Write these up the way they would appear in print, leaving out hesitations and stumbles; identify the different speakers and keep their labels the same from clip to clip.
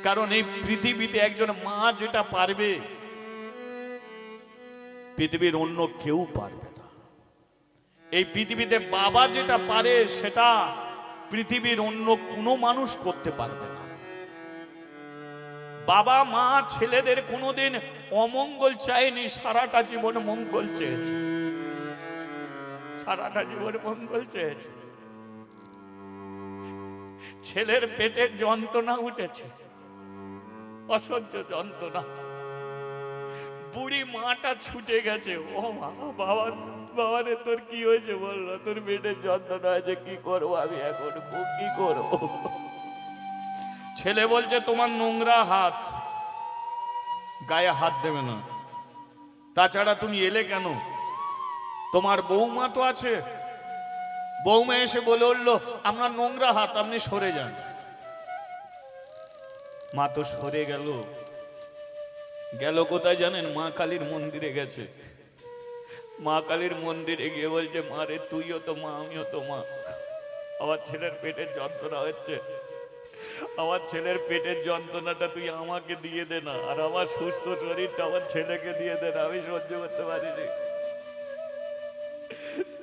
Speaker 1: কারণ এই পৃথিবীতে একজন মা যেটা পারবে পৃথিবীর অন্য কেউ পারবে না। এই পৃথিবীতে বাবা যেটা পারে সেটা পৃথিবীর অন্য কোনো মানুষ করতে পারবে না। বাবা মা ছেলেদের কোনোদিন অমঙ্গল চায়নি, সারাটা জীবন মঙ্গল চেয়েছে, সারাটা জীবন মঙ্গল চেয়েছে। ছেলের পেটে যন্ত্রণা উঠেছে, অসহ্য যন্ত্রণা, বুড়ি মাটা ছুটে গেছে, ও মা বাবা বাবা রে তোর কি হয়েছে বললো, তোর পেটের যন্ত্রণা হয়েছে, কি করবো আমি এখন, কি করবো? ছেলে বলছে তোমার নোংরা হাত, গায়ে হাত দেবে না, তাছাড়া তুমি এলে কেন, তোমার বৌমা তো আছে। বৌমা এসে বলে উঠলো আমরা নোংরা হাত, আপনি সরে যান। মা তো সরে গেল। গেল কোথায় জানেন? মা কালীর মন্দিরে গেছে। মা কালীর মন্দিরে গিয়ে বলছে মা রে তুইও তো মা, আমিও তো মা, আমার ছেলের পেটের যন্ত্রণা হচ্ছে, আমার ছেলের পেটের যন্ত্রণাটা তুই আমাকে দিয়ে দে না, আর আমার সুস্থ শরীরটা আমার ছেলেকে দিয়ে দে না, আমি সহ্য করতে পারিনি।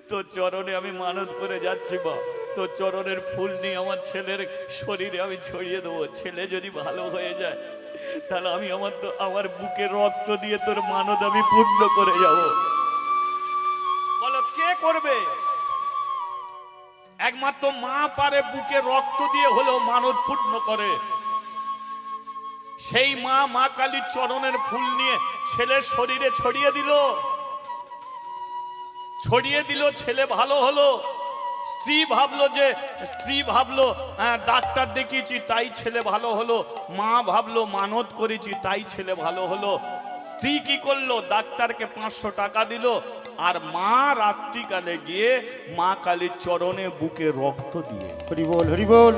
Speaker 1: তোর চরণে আমি মানত করে যাচ্ছি মা, তোর চরণের ফুল নিয়ে আমার ছেলের শরীরে আমি ছড়িয়ে দেবো, ছেলে যদি ভালো হয়ে যায় তাহলে আমি আমার বুকে রক্ত দিয়ে তোর মানত আমি পূর্ণ করে যাব। বলো কে করবে? একমাত্র মা পারে বুকে রক্ত দিয়ে হলেও মানত পূর্ণ করে। সেই মা, মা কালীর চরণের ফুল নিয়ে ছেলের শরীরে ছড়িয়ে দিল, ছেলে ভালো হলো। স্ত্রী ভাবলো ডাক্তার দেখিয়েছি তাই ছেলে ভালো হলো, মা ভাবলো মানত করেছি তাই ছেলে ভালো হলো। স্ত্রী কি করলো? ডাক্তারকে 500 টাকা দিল, আর মা রাত্রিকালে গিয়ে মা কালীর চরণে বুকে রক্ত দিয়ে,
Speaker 2: হরি বল হরি বল।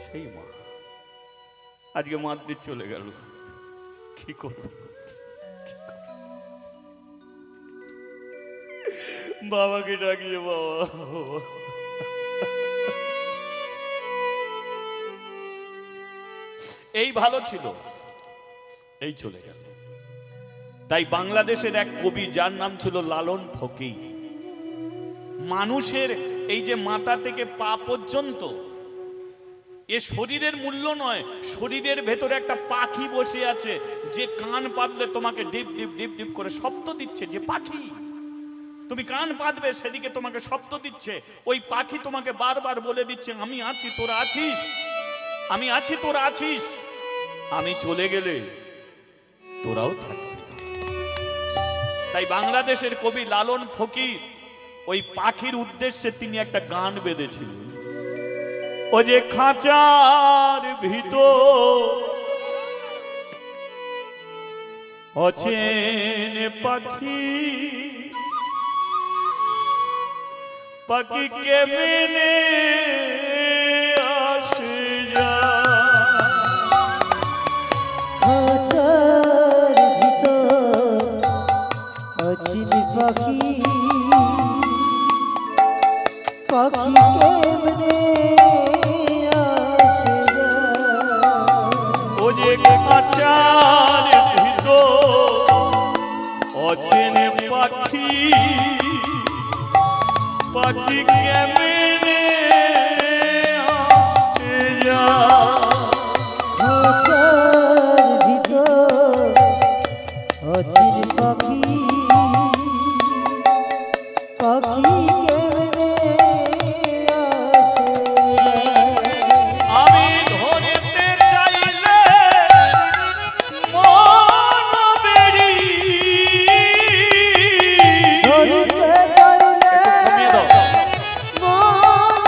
Speaker 1: সেই মা আজকে মাতৃ চলে গেল, কি করবো? বাবাকে ডাকিয়ে বাবা, এই ভালো ছিল, এই চলে গেল। তাই বাংলাদেশের এক কবি যার নাম ছিল লালন ফকির, মানুষের এই যে মাথা থেকে পা পর্যন্ত এ শরীরের মূল্য নয়, শরীরের ভেতরে একটা পাখি বসে আছে যে কান পাতলে তোমাকে ডিপ ডিপ ডিপ ডিপ করে শব্দ দিচ্ছে। যে পাখি তুমি কান পাতবে সেদিকে তোমাকে শব্দ দিচ্ছে, ওই পাখি তোমাকে বারবার বলে দিচ্ছে আমি আছি তোরা আছিস, আমি আছি তোরা আছিস, আমি চলে গেলে তোরাও থাকবি। তাই বাংলাদেশের কবি লালন ফকির ওই পাখির উদ্দেশ্যে তিনি একটা গান বেঁধেছিলেন। ও যে খাঁচার ভিতর অচেন পাখি, পাখি কে মেনে আসে যা,
Speaker 3: খাঁচার ভিতর অচিন পাখি, পাখি কেমনে আসে
Speaker 1: ও যে খাঁচার ভিতর অচেন পাখি, পাখি কেমনে আসে যা,
Speaker 3: খাঁচার ভিতর অচিন পাখি, পাখি কেমনে আসে।
Speaker 1: আমি ধরতে চাইলে মন বেরি,
Speaker 3: ধরতে চাইলে
Speaker 1: কমিয়ে দাও,
Speaker 3: মন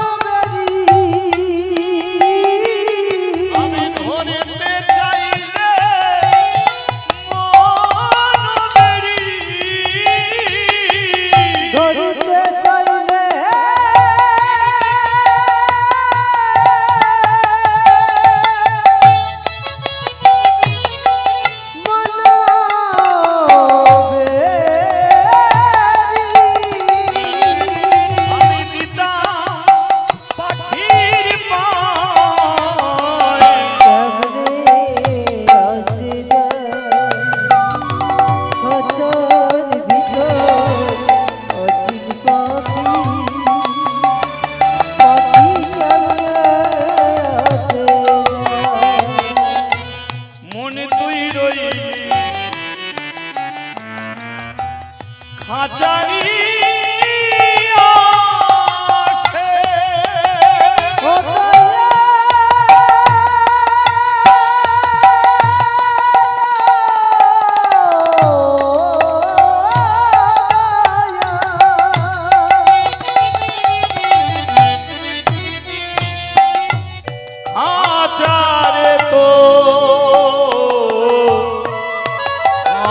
Speaker 1: আচারে তো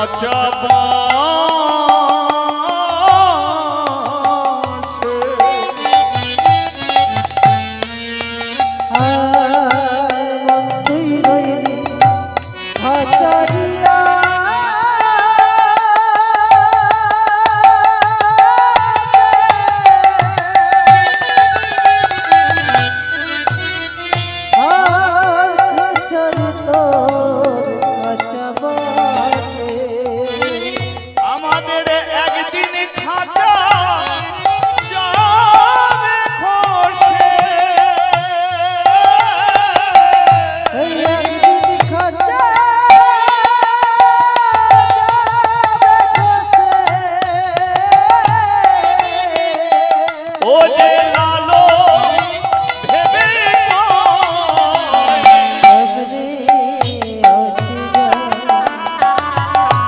Speaker 1: আচা বাসে।
Speaker 3: আর মন তুই রইলি খাঁচারিয়া আর খাঁচারি তোর কাঁচা বাসে।
Speaker 1: আমাদের একদিন খাঁচা যাবে খসে।
Speaker 3: এই একদিন খাঁচা
Speaker 1: ও যে লালো ভেবে কয়,
Speaker 3: সামনে অছিলা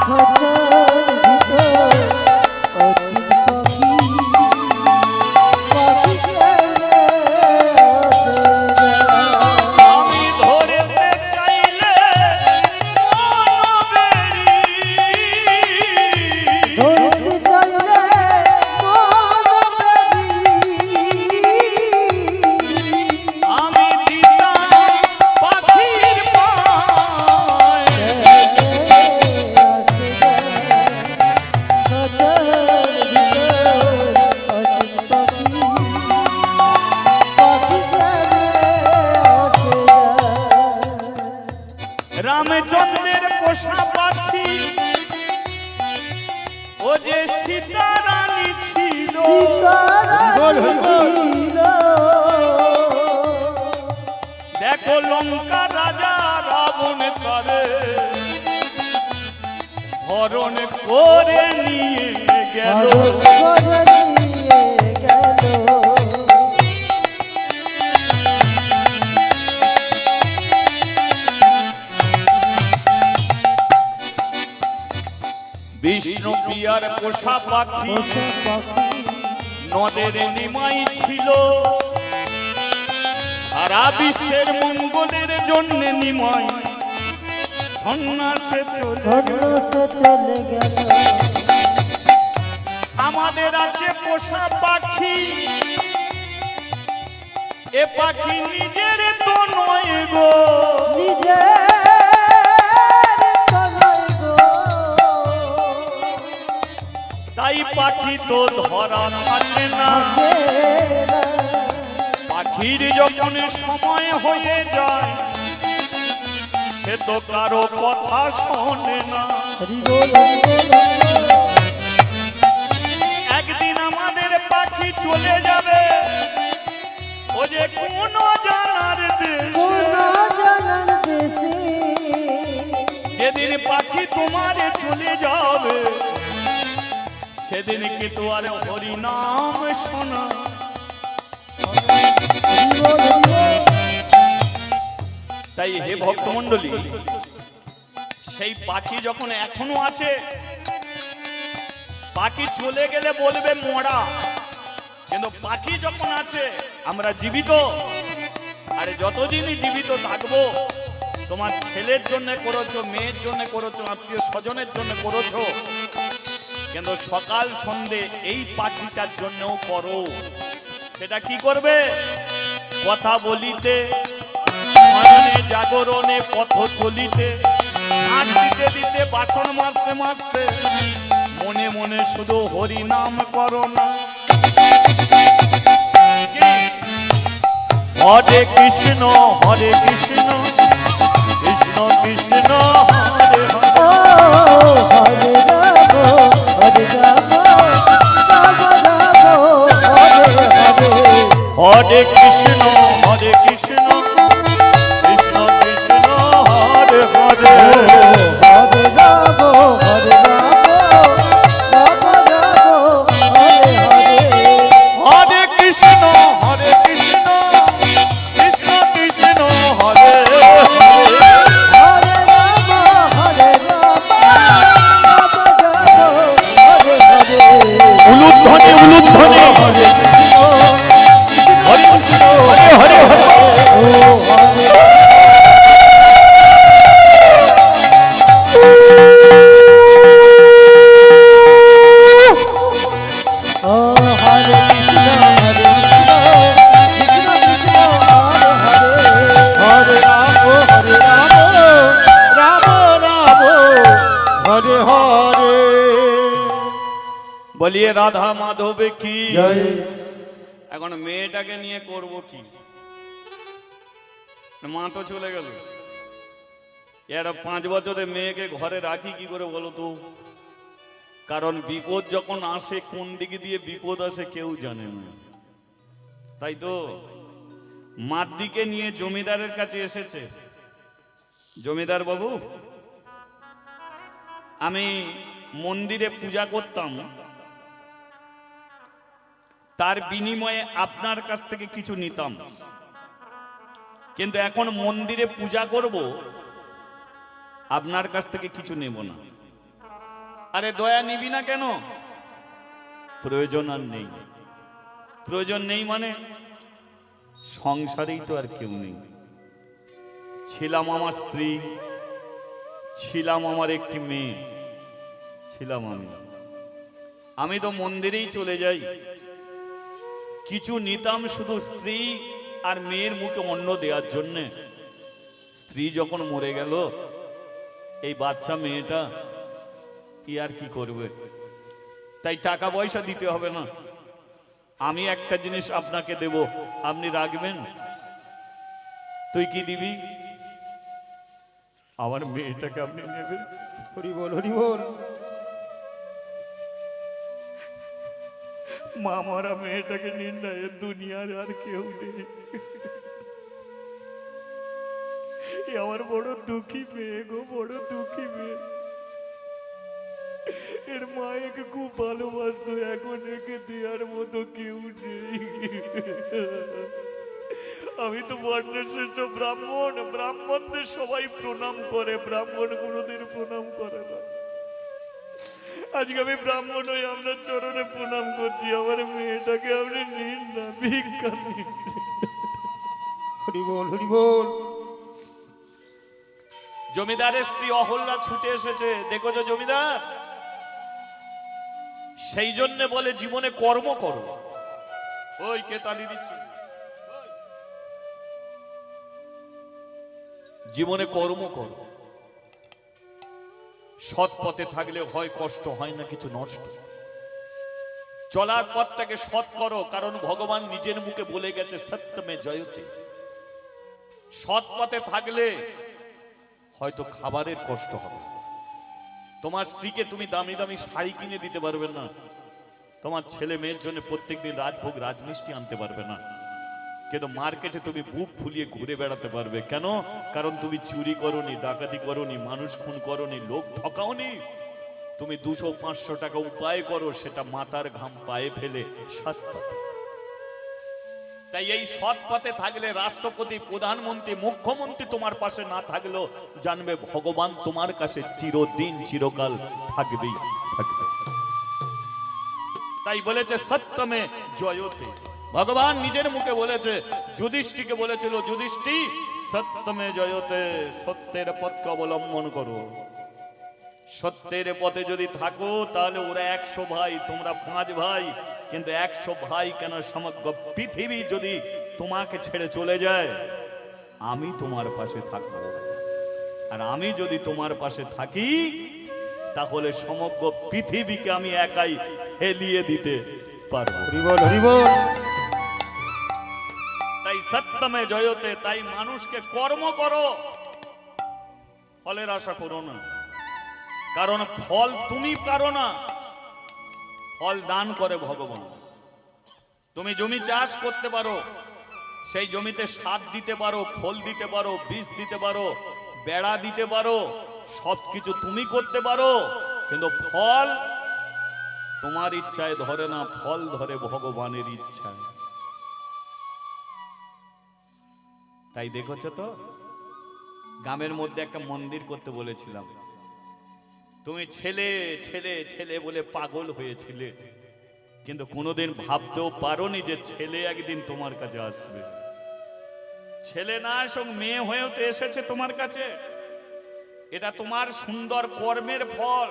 Speaker 3: খাঁচার ভিতর অচিন পাখি, পাখি কেমনে আসে যায়।
Speaker 1: আমি ধরতে চাইলে মনবেরি।
Speaker 3: ধরতে চাইলে মন বেরি।
Speaker 1: আমি দিতাম পাখির পায়। রামচন্দ্রের পোষা পাখি ও যে সীতা রানী ছিল। দেখো লঙ্কা রাজা রাবণ তারে হরণ করে নিয়ে গেল। বিষ্ণু পিয়ার পোষা পাখি নদের নিমাই ছিল। সারা বিশ্বের মঙ্গলের জন্য নিমাই সন্ন্যাসে
Speaker 3: চলে গেল।
Speaker 1: আমাদের আছে পোষা পাখি, এ পাখি নিজের তো নয় গো।
Speaker 3: নিজের তনয় গো।
Speaker 1: তাই পাখি তো ধরা থাকে না। পাখির যখন সময় হয়ে যায় সে তো কারো কথা শোনে না। একদিন আমাদের পাখি চলে যাবে ও যে কোন জানার দেশে। যেদিন পাখি তোমার চলে যাবে সেদিন কি তো আর হরি নাম শোনা। তাই হে ভক্তমণ্ডলী, সেই পাখি যখন এখনো আছে, পাখি চলে গেলে বলবে মরা, কিন্তু পাখি যখন আছে আমরা জীবিত। আরে যতদিনই জীবিত থাকবো, তোমার ছেলের জন্য করেছো, মেয়ের জন্য করেছো, আত্মীয় স্বজনের জন্য করেছো, কিন্তু সকাল সন্ধে এই পাখিটার জন্যও করো। সেটা কি করবে? কথা বলিতে, মননে জাগরণে পথ চলিতে, হাত দিতে দিতে, বাসন মাজতে মাজতে মনে মনে শুধু হরি নাম করো না। হরে কৃষ্ণ হরে কৃষ্ণ, কৃষ্ণ কৃষ্ণ হরে হরে।
Speaker 3: হরে রাম হরে রাম রাম রাম হরে হরে।
Speaker 1: হরে কৃষ্ণ হরে কৃষ্ণ, কৃষ্ণ কৃষ্ণ হরে হরে।
Speaker 3: হরে রাম হরে রাম রাম রাম হরে হরে।
Speaker 1: হরে কৃষ্ণ হরে কৃষ্ণ, কৃষ্ণ কৃষ্ণ হরে হরে।
Speaker 3: হরে রাম হরে রাম রাম রাম হরে হরে।
Speaker 1: উলুধ্বনি উলুধ্বনি,
Speaker 3: হরে কৃষ্ণ
Speaker 1: হরি কৃষ্ণ বলিয়ে রাধা মাধব কি
Speaker 3: জয়।
Speaker 1: এখন মেয়েটাকে নিয়ে করব কি? মা তো চলে গেল, এরা 5 বছরের মেয়েকে ঘরে রাখি কি করে বলো তো? কারণ বিপদ যখন আসে কোন দিকে দিয়ে বিপদ আসে কেউ জানে না, তাই তো মাদ্দিকে নিয়ে জমিদারের কাছে এসেছে। জমিদার বাবু, আমি মন্দিরে পূজা করতাম, তার বিনিময়ে আপনার কাছ থেকে কিছু নিতাম, কিন্তু এখন মন্দিরে পূজা করব, আপনার কাছ থেকে কিছু নেব না। আরে দয়া নিবি না কেন? প্রয়োজন আর নেই। প্রয়োজন নেই মানে সংসারেই তো আর কেউ নেই। ছিলাম আমার স্ত্রী, ছিলাম আমার একটি মেয়ে, ছিলাম আমি তো মন্দিরেই চলে যাই। কিছু নিতাম শুধু স্ত্রী আর মেয়ের মুখে অন্ন দেওয়ার জন্যে। স্ত্রী যখন মরে গেল, এই বাচ্চা মেয়েটা কি আর কি করবে? তাই টাকা পয়সা দিতে হবে না, আমি একটা জিনিস আপনাকে দেব, আপনি রাখবেন। তুই কি দিবি? আমার মেয়েটাকে আপনি নেবেন।
Speaker 3: হরি বল, হরি বল।
Speaker 1: মা মারা মেয়েটাকে নিন না, এ দুনিয়ার আর কেউ নেই। এ আমার বড় দুঃখী মেয়ে গো, বড় দুঃখী মেয়ে। এর মা একে খুব ভালোবাসতো, এখন একে দেওয়ার মতো কেউ নেই। আমি তো বর্ণের শ্রেষ্ঠ ব্রাহ্মণ, ব্রাহ্মণদের সবাই প্রণাম করে, ব্রাহ্মণ কোনোদিন প্রণাম করে না। আজকে আমি ব্রাহ্মণ হয়ে আপনার চরণে প্রণাম করছি, আমার মেয়েটাকে আপনি নিন না, ভিক্ষা নিন।
Speaker 3: হরি বল, হরি বল।
Speaker 1: জমিদারের স্ত্রী অহল্যা ছুটে এসেছে, দেখো যে জমিদার, সেই জন্য বলে জীবনে কর্ম করো। ওই কে তালি দিচ্ছে? জীবনে কর্ম করো, সৎ পথে থাকলে হয় কষ্ট, হয় না কিছু নষ্ট। চলার পথটাকে সৎ করো, কারণ ভগবান নিজের মুখে বলে গেছে সত্যমে জয়তে। সৎ পথে থাকলে হয়তো খাবারের কষ্ট হবে। তোমার স্ত্রীকে তুমি দামি দামি শাড়ি কিনে দিতে পারবে না, তোমার ছেলে মেয়ের জন্য প্রত্যেকদিন রাজভোগ রাজমিষ্টি আনতে পারবে না, কিন্তু মার্কেটে তুমি বুক ফুলিয়ে ঘুরে বেড়াতে পারবে। কেন? কারণ তুমি চুরি করোনি, ডাকাতি করোনি, মানুষ খুন করোনি, লোক ঠকাওনি। তুমি 200-500 টাকা উপায় করো, সেটা মাথার ঘাম পায়ে ফেলে সৎ পথে। তাই এই সৎ পথে থাকলে রাষ্ট্রপতি, প্রধানমন্ত্রী, মুখ্যমন্ত্রী তোমার পাশে না থাকলেও জানবে ভগবান তোমার কাছে চিরদিন চিরকাল থাকবেই থাকবে। তাই বলেছে সত্যমে জয়তে। ভগবান নিজের মুখে বলেছে, যুধিষ্ঠিরকে বলেছিল, যুধিষ্ঠির সত্যমে জয়তে, সত্যের পথকে অবলম্বন করো। সত্যের পথে যদি থাকো তাহলে ওরা 100 ভাই, তোমরা 5 ভাই, কিন্তু 100 ভাই কেন, সমগ্র পৃথিবী যদি তোমাকে ছেড়ে চলে যায়, আমি তোমার পাশে থাকবো। আর আমি যদি তোমার পাশে থাকি, তাহলে সমগ্র পৃথিবীকে আমি একাই হেলিয়ে দিতে পারবো।
Speaker 3: হরি বল, হরি বল।
Speaker 1: তাই সত্যমে জয়তে, তাই মানুষকে কর্ম করো, ফলের আশা করো না। কারণ ফল তুমি পারো না, ফল দান করে ভগবান। তুমি জমি চাষ করতে পারো, সেই জমিতে সার দিতে পারো, খোল দিতে পারো, বীজ দিতে পারো, বেড়া দিতে পারো, সবকিছু তুমি করতে পারো, কিন্তু ফল তোমার ইচ্ছায় ধরে না, ফল ধরে ভগবানের ইচ্ছায়। তাই দেখছো তো, গ্রামের মধ্যে একটা মন্দির করতে বলেছিলাম, তুমি ছেলে ছেলে ছেলে বলে পাগল হয়েছিলে, কিন্তু কোনোদিন ভাবতেও পারোনি যে ছেলে একদিন তোমার কাছে আসবে। ছেলে না সব মেয়ে হয়েও তো এসেছে তোমার কাছে। এটা তোমার সুন্দর কর্মের ফল।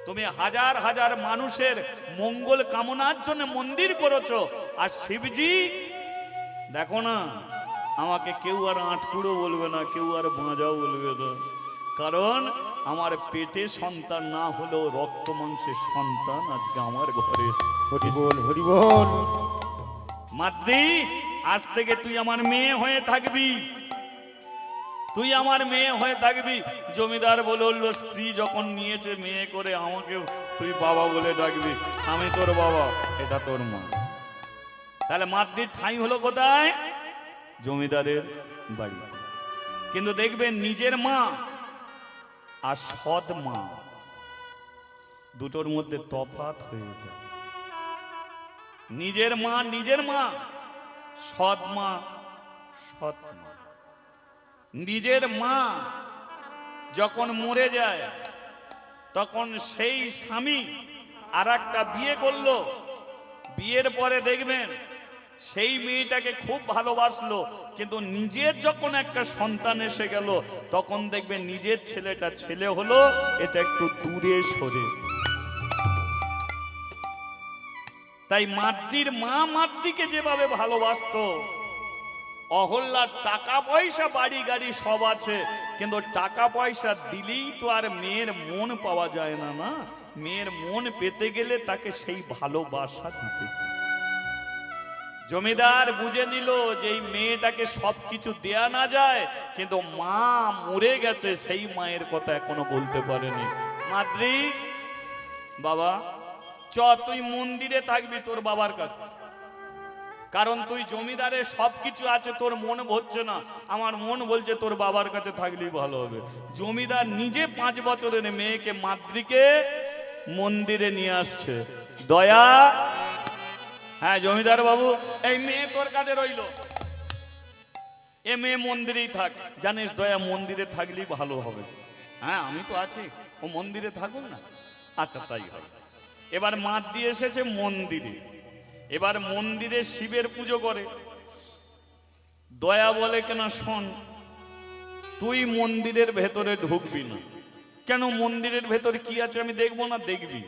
Speaker 1: তুমি হাজার হাজার মানুষের মঙ্গল কামনার জন্য মন্দির করেছো, আর শিবজি দেখো না, আমাকে কেউ আর আটকুড়ো বলবে না, কেউ আর বাঁজাও বলবে না, কারণ আমার পেটে সন্তান না হলেও রক্ত মাংসের সন্তান আজকে আমার ঘরে।
Speaker 3: হরি বল হরি বল।
Speaker 1: মাদ্রি, আজ থেকে তুই আমার মেয়ে হয়ে থাকবি, তুই আমার মেয়ে হয়ে থাকবি। জমিদার বলল স্ত্রী যখন নিয়েছে মেয়ে করে, আমাকেও তুই বাবা বলে ডাকবি, আমি তোর বাবা, এটা তোর মা। তাহলে মাদ্রির ঠাঁই হলো কোথায়? জমিদারের বাড়িতে। কিন্তু দেখবেন নিজের মা আর সৎ মা দুটোর মধ্যে তফাৎ হয়ে যায়। নিজের মা নিজের মা, সৎ মা সৎ মা। নিজের মা যখন মরে যায় তখন সেই স্বামী আর একটা বিয়ে করলো, বিয়ের পরে দেখবেন সেই মেয়েটাকে খুব ভালোবাসলো, কিন্তু নিজের যখন একটা সন্তান এসে গেল তখন দেখবেন নিজের ছেলেটা ছেলে হলো, এটা একটু দূরে সরে। তাই মাদ্রির মা মাদ্রিকে যেভাবে ভালোবাসতো, অহল্যার টাকা পয়সা বাড়ি গাড়ি সব আছে, কিন্তু টাকা পয়সা দিলেই তো আর মেয়ের মন পাওয়া যায় না। না, মেয়ের মন পেতে গেলে তাকে সেই ভালোবাসা দিতে। জমিদার বুঝে নিল যে এই মেয়েটাকে সবকিছু দেয়া না যায়, কিন্তু মা মরে গেছে, সেই মায়ের কথা এখনো বলতে পারেনি। মাদ্রি, বাবা চ, তুই মন্দিরে থাকবি তোর বাবার কাছে, কারণ তুই জমিদারের সবকিছু আছে, তোর মন ভরছে না, আমার মন বলছে তোর বাবার কাছে থাকলেই ভালো হবে। জমিদার নিজে 5 বছরের মেয়েকে মাদ্রিকে মন্দিরে নিয়ে আসছে। দয়া, হ্যাঁ জমিদার বাবু, এই মেয়ে তোর কাছে রইল, এ মেয়ে মন্দিরেই থাক। জানিস দয়া, মন্দিরে থাকলেই ভালো হবে। হ্যাঁ আমি তো আছি, ও মন্দিরে থাকুক না। আচ্ছা তাই হবে। এবার মাদ্রি এসেছে মন্দিরে, এবার মন্দিরে শিবের পুজো করে। দয়া বলে কেন, শোন, তুই মন্দিরের ভেতরে ঢুকবি না। কেন? মন্দিরের ভেতরে কি আছে আমি দেখবো না? দেখবি,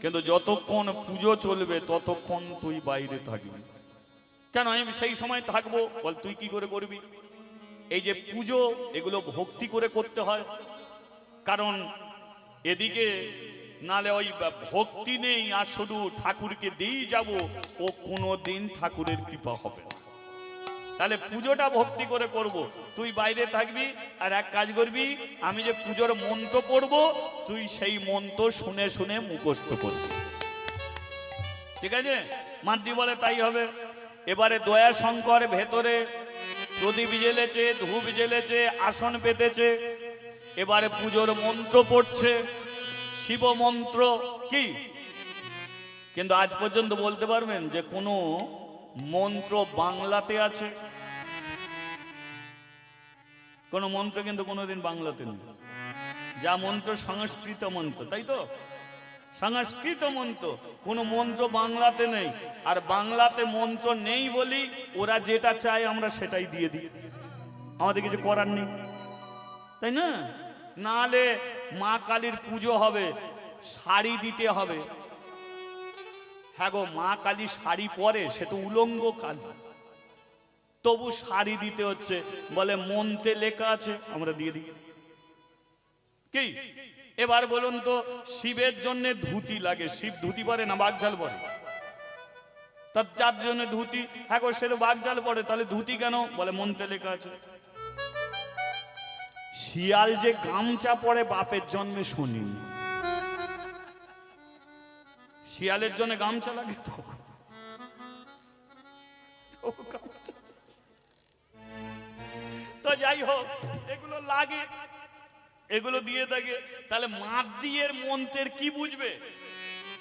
Speaker 1: কিন্তু যতক্ষণ পুজো চলবে ততক্ষণ তুই বাইরে থাকবি। কেন? আমি সেই সময় থাকবো। বল তুই কি করে করবি? এই যে পুজো, এগুলো ভক্তি করে করতে হয়, কারণ এদিকে নালে ওই ভক্তি নেই আর শুধু ঠাকুরকে দিয়েই যাব, ও কোনোদিন ঠাকুরের কৃপা হবে না। তাহলে পুজোটা ভক্তি করে করব। তুই বাইরে থাকবি, আর এক কাজ করবি, আমি যে পুজোর মন্ত্র পড়ব তুই সেই মন্ত্র শুনে শুনে মুখস্থ করবি, ঠিক আছে? মাদ্রি বলে তাই হবে। এবারে দয়া শঙ্কর ভেতরে প্রদীপ জ্বেলেছে, ধূপ জ্বেলেছে, আসন পেতেছে, এবারে পুজোর মন্ত্র পড়ছে, শিব মন্ত্র কি। কিন্তু আজ পর্যন্ত বলতে পারবেন যে কোনো মন্ত্র বাংলাতে আছে? কোন মন্ত্র কিন্তু কোনোদিন বাংলাতে নেই। যা মন্ত্র সংস্কৃত মন্ত্র, তাই তো? সংস্কৃত মন্ত্র, কোন মন্ত্র বাংলাতে নেই। আর বাংলাতে মন্ত্র নেই বলি ওরা যেটা চায় আমরা সেটাই দিয়ে দিই, আমাদের কিছু করার নেই, তাই না? নালে মা কালীর পুজো হবে, শাড়ি দিতে হবে। হ্যাঁ গো, মা কালী শাড়ি পরে, সে তো উলঙ্গ কালী, তবু শাড়ি দিতে হচ্ছে। বলে মন্ত্রে লেখা আছে, আমরা দিয়ে দিই। কি এবার বলুন তো, শিবের জন্য ধুতি লাগে, শিব ধুতি পরে না বাগঝাল পরে? তার যার জন্য ধুতি, হ্যাঁ গো সে তো বাগঝাল পরে, তাহলে ধুতি কেন? বলে মন্ত্রে লেখা আছে। শিয়াল যে গামছা পরে বাপের জন্মে শুনি, শিয়ালের জন্য গামছা লাগে তো? তো যাই হোক, এগুলো লাগে, এগুলো দিয়ে থাকে। তাহলে মাদ্রিয়ের মন্ত্রের কি বুঝবে?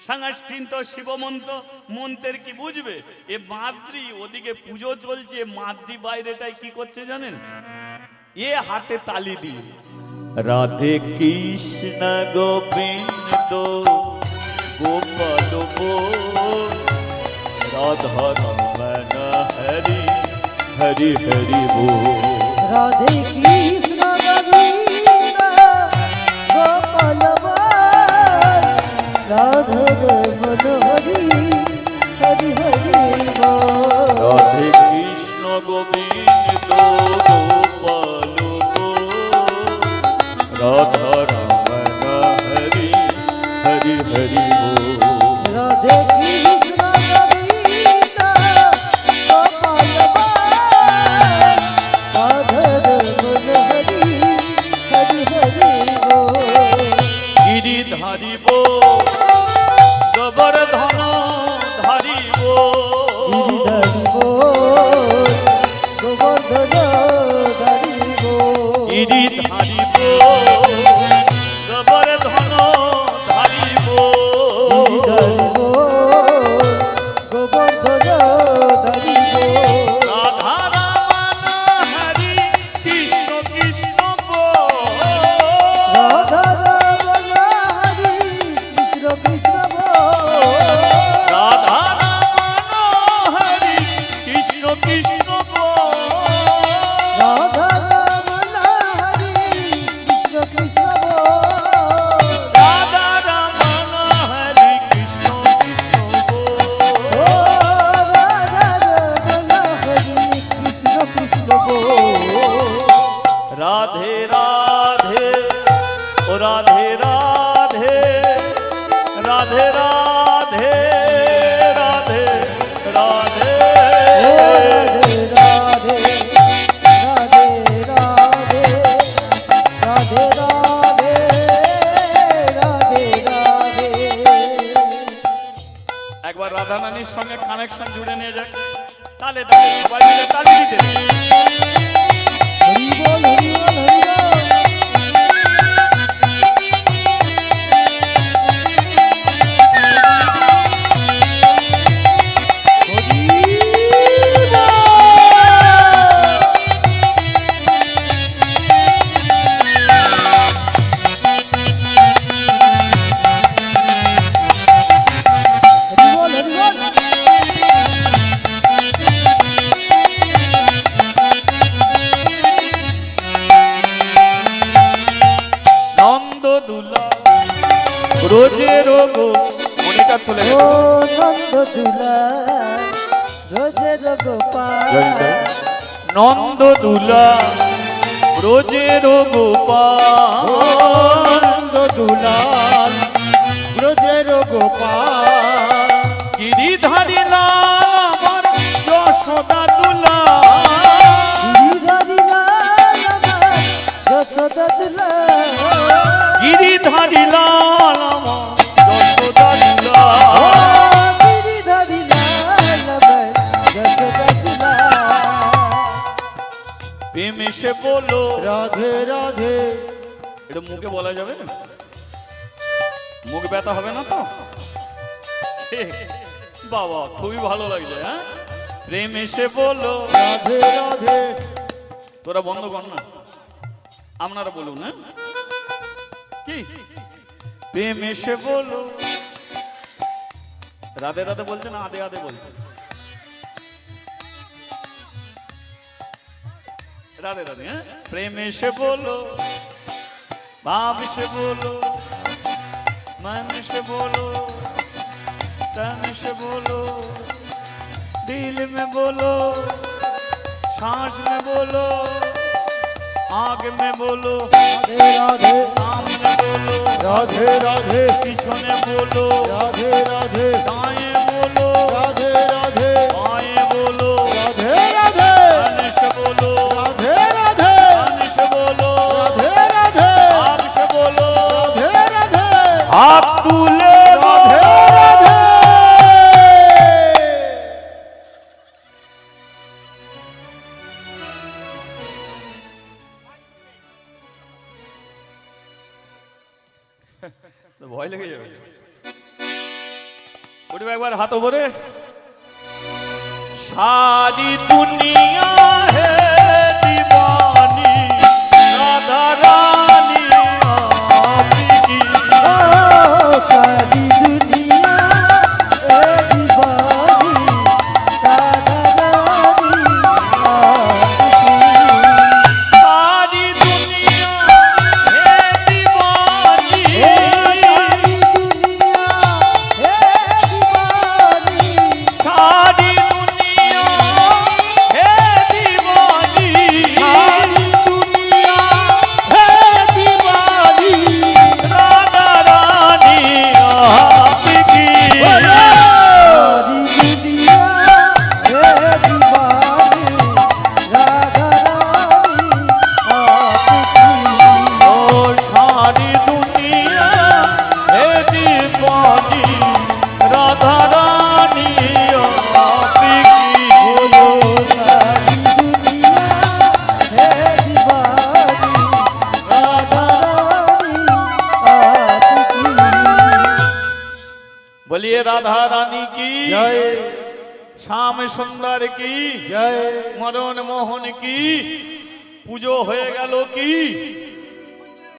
Speaker 1: সংস্কৃত শিব মন্ত্র মন্ত্রের কি বুঝবে? এ মাদ্রি ওদিকে পুজো চলছে, মাদ্রি বাইরেটাই কি করছে জানেন? এ হাতে তালি দিয়ে রাধে কৃষ্ণ গোবিন্দ গোপাল রাধা রমণ হরি হরি হরি বল।
Speaker 2: রাধে কৃষ্ণ গোবিন্দ গোপাল রাধা রমণ হরি হরি হরি বল।
Speaker 1: রাধে কৃষ্ণ গোবিন্দ গোপাল রাধা গিরি ধারিব গোবর ধন ধারিব
Speaker 2: ধরিব গোবর্ধন ধরিব
Speaker 1: রাধা রাম হরি কৃষ্ণ কৃষ্ণ বল।
Speaker 2: রাধা রাম হরি কৃষ্ণ কৃষ্ণ বল।
Speaker 1: রাধা রাম হরি কৃষ্ণ কৃষ্ণ বল।
Speaker 2: রাধা রাম হরি কৃষ্ণ কৃষ্ণ বল।
Speaker 1: রাধা রাম হরি কৃষ্ণ কৃষ্ণ বল।
Speaker 2: ও রাধা রাম হরি কৃষ্ণ কৃষ্ণ বল।
Speaker 1: রাধে রাধে ও রাধে রাধে রাধে রাধে রাধে রাধে
Speaker 2: ও রাধে রাধে রাধে রাধে রাধে রাধে রাধে রাধে।
Speaker 1: একবার রাধা রানীর সঙ্গে কানেকশন জুড়ে নিয়ে যাক তালে তালে সবাই মিলে তালি দিতে
Speaker 2: হরি বল হরি বল হরি বল। হরি বল হরি বল।
Speaker 1: নন্দ দুলা রোজে রোগ মনিটা চলে
Speaker 2: ও নন্দ দুলা রোজের গোপাল।
Speaker 1: নন্দ দুলা রোজে রোগ
Speaker 3: নন্দ দুলাল ব্রজের গোপাল
Speaker 1: গিরিধারী লাল আমার যশোদা দুলা
Speaker 2: গিরিধারী লাল আমার যশোদা দুলা।
Speaker 1: গিরিধারী লাল আমার যশোদা দুলা
Speaker 2: ও গিরিধারী লাল আমার যশোদা দুলা।
Speaker 1: প্রেম এসে বলো
Speaker 3: রাধে রাধে
Speaker 1: এটা মুখে বলা যাবে মুখ ব্যথা হবে না তো বাবা খুবই ভালো লাগছে হ্যাঁ প্রেম এসে বলো
Speaker 3: রাধে রাধে
Speaker 1: তোরা বন্ধ কর না আপনারা বলুন হ্যাঁ কি প্রেম এসে বলো রাধে রাধে বলছে না আধে আধে বলছে রাধে রাধে হ্যাঁ প্রেম এসে বলো भाव से बोलो मन से बोलो तन से बोलो दिल में बोलो सांस में बोलो आग में बोलो
Speaker 2: রাধে রাধে
Speaker 1: सामने बोलो
Speaker 3: রাধে রাধে
Speaker 1: पीछे बोलो
Speaker 3: রাধে রাধে
Speaker 1: दाएं बोलो
Speaker 3: রাধে রাধে
Speaker 1: बाएं बोलो
Speaker 3: রাধে রাধে
Speaker 1: मन से बोलो
Speaker 3: রাধে রাধে
Speaker 1: मन से बोलो
Speaker 3: রাধে রাধে
Speaker 1: आप से बोलो
Speaker 3: রাধে রাধে
Speaker 1: आप तुले
Speaker 3: রাধে রাধে
Speaker 1: তো ভয় লেগে যাবে উঠবে একবার হাত ওপরে सारी दुनिया है दीवानी राधा रानी आपकी
Speaker 2: ও সারি দুনিয়া এ দিবানি রাধা রানী আপকি।
Speaker 1: सारी दुनिया है दीवानी
Speaker 2: এ সারি দুনিয়া এ দিবানি
Speaker 1: सारी दुनिया है বলিয়ে রাধা রানী কি,
Speaker 3: জয়
Speaker 1: শ্যাম সুন্দর কি,
Speaker 3: জয়
Speaker 1: মদন মোহন কি, পুজো হয়ে গেল কি।